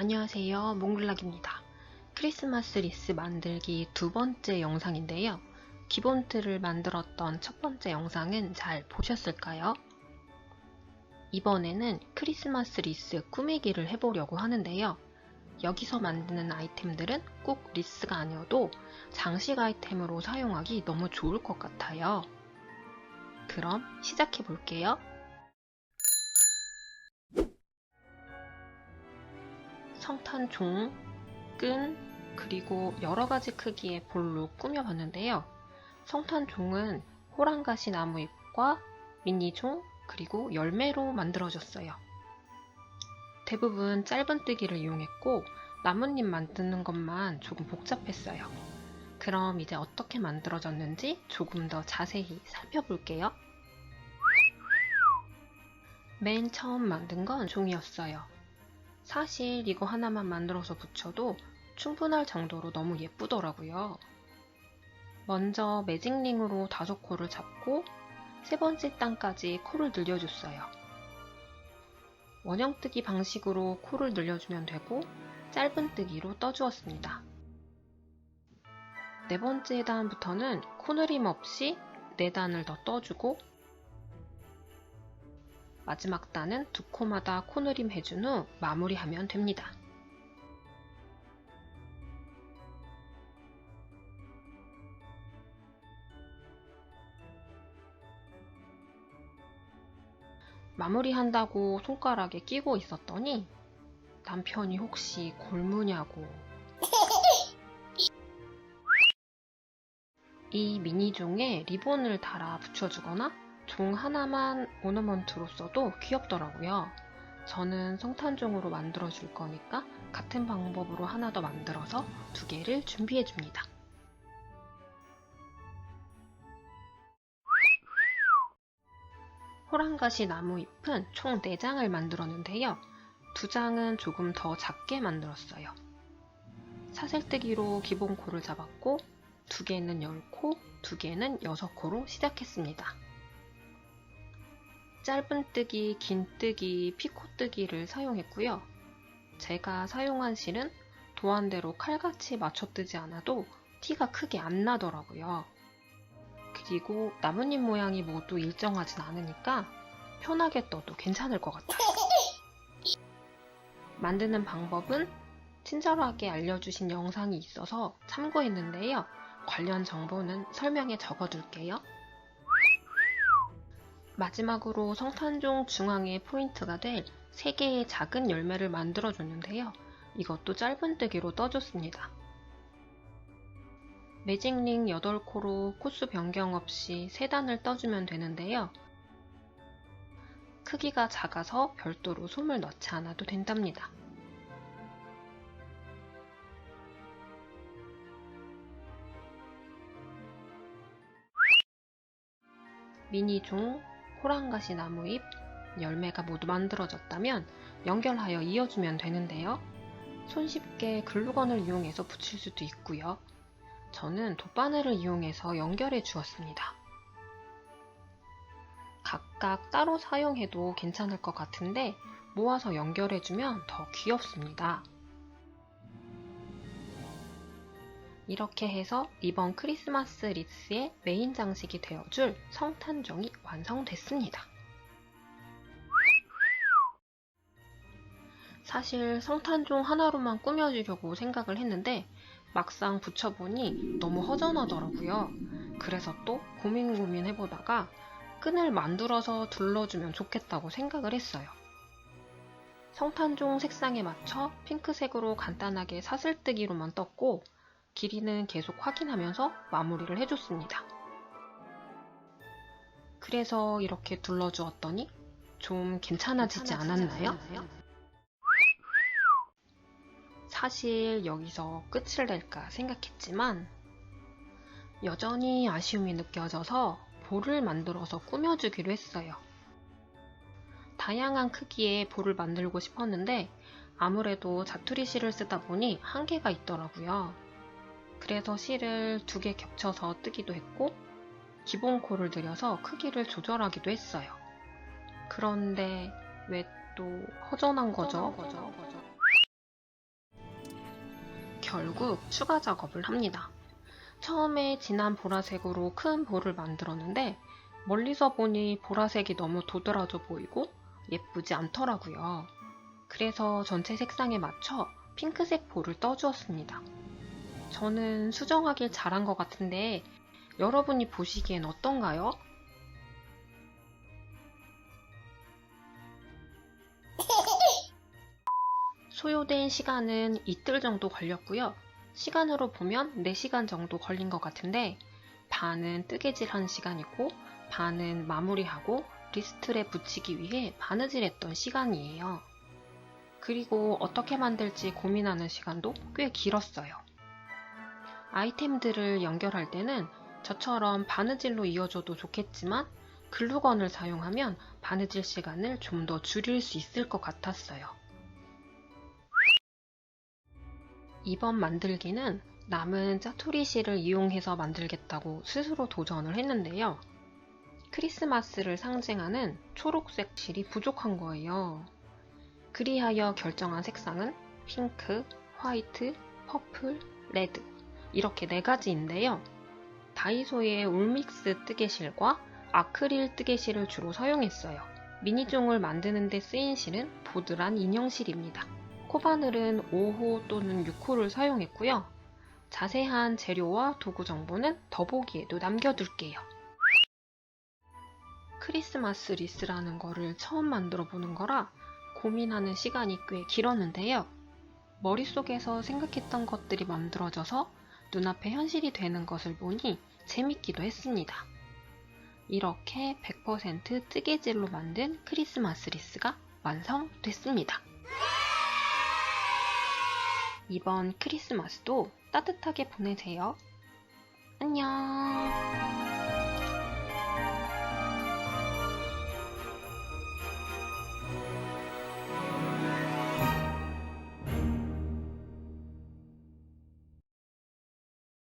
안녕하세요, 몽글락입니다. 크리스마스 리스 만들기 두 번째 영상인데요. 기본 틀을 만들었던 첫 번째 영상은 잘 보셨을까요? 이번에는 크리스마스 리스 꾸미기를 해보려고 하는데요. 여기서 만드는 아이템들은 꼭 리스가 아니어도 장식 아이템으로 사용하기 너무 좋을 것 같아요. 그럼 시작해 볼게요. 성탄종, 끈, 그리고 여러가지 크기의 볼로 꾸며봤는데요. 성탄종은 호랑가시 나무잎과 미니종, 그리고 열매로 만들어졌어요. 대부분 짧은뜨기를 이용했고 나뭇잎 만드는 것만 조금 복잡했어요. 그럼 이제 어떻게 만들어졌는지 조금 더 자세히 살펴볼게요. 맨 처음 만든 건 종이었어요. 사실 이거 하나만 만들어서 붙여도 충분할 정도로 너무 예쁘더라고요. 먼저 매직링으로 5코를 잡고 세 번째 단까지 코를 늘려줬어요. 원형뜨기 방식으로 코를 늘려주면 되고 짧은뜨기로 떠주었습니다. 네 번째 단부터는 코늘림 없이 4단을 더 떠주고 마지막 단은 2코마다 코늘림 해준 후 마무리하면 됩니다. 마무리한다고 손가락에 끼고 있었더니 남편이 혹시 골무냐고. 이 미니종에 리본을 달아 붙여주거나 종 하나만 오너먼트로 써도 귀엽더라고요. 저는 성탄종으로 만들어 줄 거니까 같은 방법으로 하나 더 만들어서 2개를 준비해 줍니다. 호랑가시 나무잎은 총 4장을 만들었는데요. 2장은 조금 더 작게 만들었어요. 사슬뜨기로 기본 코를 잡았고 2개는 10코, 2개는 6코로 시작했습니다. 짧은뜨기, 긴뜨기, 피코뜨기를 사용했고요. 제가 사용한 실은 도안대로 칼같이 맞춰 뜨지 않아도 티가 크게 안 나더라고요. 그리고 나뭇잎 모양이 모두 일정하진 않으니까 편하게 떠도 괜찮을 것 같아요. 만드는 방법은 친절하게 알려주신 영상이 있어서 참고했는데요. 관련 정보는 설명에 적어둘게요. 마지막으로 성탄종 중앙에 포인트가 될 3개의 작은 열매를 만들어줬는데요. 이것도 짧은뜨기로 떠줬습니다. 매직링 8코로 코수 변경 없이 3단을 떠주면 되는데요. 크기가 작아서 별도로 솜을 넣지 않아도 된답니다. 미니종, 호랑가시 나무잎, 열매가 모두 만들어졌다면 연결하여 이어주면 되는데요. 손쉽게 글루건을 이용해서 붙일 수도 있고요. 저는 돗바늘을 이용해서 연결해 주었습니다. 각각 따로 사용해도 괜찮을 것 같은데 모아서 연결해주면 더 귀엽습니다. 이렇게 해서 이번 크리스마스 리스의 메인 장식이 되어줄 성탄종이 완성됐습니다. 사실 성탄종 하나로만 꾸며주려고 생각을 했는데 막상 붙여보니 너무 허전하더라고요. 그래서 또 고민 해보다가 끈을 만들어서 둘러주면 좋겠다고 생각을 했어요. 성탄종 색상에 맞춰 핑크색으로 간단하게 사슬뜨기로만 떴고 길이는 계속 확인하면서 마무리를 해줬습니다. 그래서 이렇게 둘러주었더니 좀 괜찮아지지 않았나요? 사실 여기서 끝을 낼까 생각했지만 여전히 아쉬움이 느껴져서 볼을 만들어서 꾸며주기로 했어요. 다양한 크기의 볼을 만들고 싶었는데 아무래도 자투리 실을 쓰다 보니 한계가 있더라고요. 그래서 실을 2개 겹쳐서 뜨기도 했고 기본 코를 들여서 크기를 조절하기도 했어요. 그런데 왜 또 허전한 거죠? 결국 추가 작업을 합니다. 처음에 진한 보라색으로 큰 볼을 만들었는데 멀리서 보니 보라색이 너무 도드라져 보이고 예쁘지 않더라고요. 그래서 전체 색상에 맞춰 핑크색 볼을 떠주었습니다. 저는 수정하길 잘한 것 같은데 여러분이 보시기엔 어떤가요? 소요된 시간은 이틀 정도 걸렸고요. 시간으로 보면 4시간 정도 걸린 것 같은데 반은 뜨개질한 시간이고 반은 마무리하고 리스트에 붙이기 위해 바느질했던 시간이에요. 그리고 어떻게 만들지 고민하는 시간도 꽤 길었어요. 아이템들을 연결할 때는 저처럼 바느질로 이어줘도 좋겠지만 글루건을 사용하면 바느질 시간을 좀 더 줄일 수 있을 것 같았어요. 이번 만들기는 남은 짜투리 실을 이용해서 만들겠다고 스스로 도전을 했는데요. 크리스마스를 상징하는 초록색 실이 부족한 거예요. 그리하여 결정한 색상은 핑크, 화이트, 퍼플, 레드 이렇게 4가지인데요. 다이소의 울믹스 뜨개실과 아크릴 뜨개실을 주로 사용했어요. 미니종을 만드는 데 쓰인 실은 보드란 인형실입니다. 코바늘은 5호 또는 6호를 사용했고요. 자세한 재료와 도구 정보는 더보기에도 남겨둘게요. 크리스마스 리스라는 거를 처음 만들어 보는 거라 고민하는 시간이 꽤 길었는데요. 머릿속에서 생각했던 것들이 만들어져서 눈앞에 현실이 되는 것을 보니 재밌기도 했습니다. 이렇게 100% 뜨개질로 만든 크리스마스 리스가 완성됐습니다. 이번 크리스마스도 따뜻하게 보내세요. 안녕.